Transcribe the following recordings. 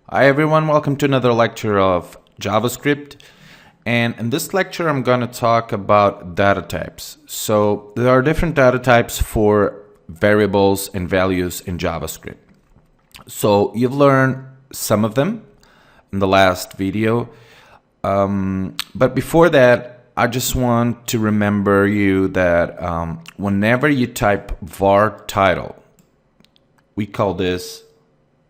Hi everyone, welcome to another lecture of JavaScript. And in this lecture, I'm going to talk about data types. So there are different data types for variables and values in JavaScript. So you've learned some of them in the last video. But before that, I just want to remember you that whenever you type var title, we call this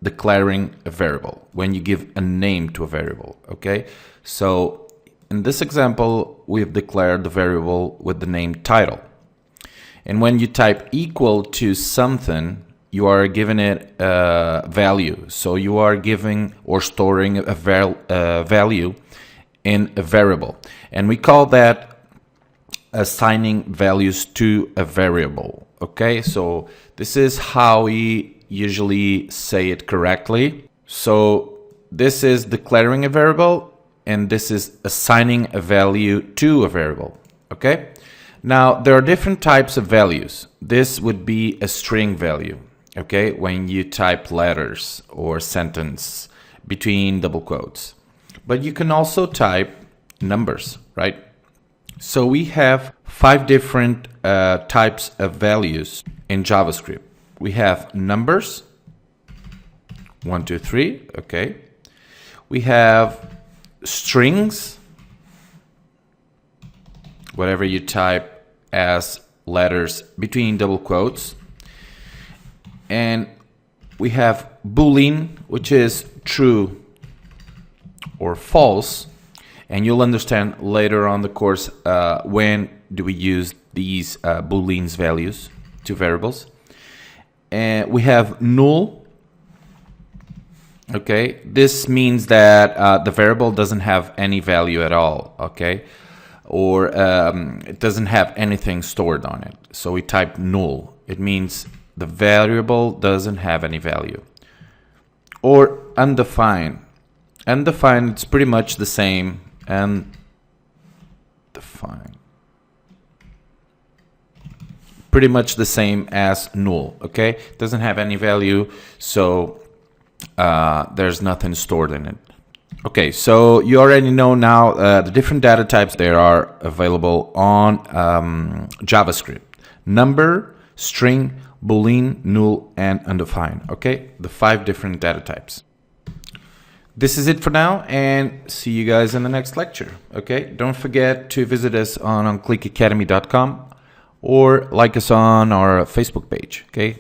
declaring a variable, when you give a name to a variable, okay? So in this example, we've declared the variable with the name title. And when you type equal to something, you are giving it a value. So you are giving or storing a value in a variable. And we call that assigning values to a variable, okay? So this is how we usually say it correctly. So this is declaring a variable and this is assigning a value to a variable, okay? Now there are different types of values. This would be a string value, okay? When you type letters or sentence between double quotes. But you can also type numbers, right? So we have 5 different types of values in JavaScript. We have numbers, 1, 2, 3, okay. We have strings, whatever you type as letters between double quotes. And we have Boolean, which is true or false. And you'll understand later on the course when do we use these Boolean's values to variables. And we have null. Okay, this means that the variable doesn't have any value at all, okay? Or it doesn't have anything stored on it. So we type null. It means the variable doesn't have any value. Or undefined. Undefined, it's pretty much the same. Undefined. Pretty much the same as null, okay? Doesn't have any value, so there's nothing stored in it. Okay, so you already know now the different data types that are available on JavaScript. Number, string, Boolean, null, and undefined, okay? The 5 different data types. This is it for now, and see you guys in the next lecture, okay? Don't forget to visit us on clickacademy.com or like us on our Facebook page, okay?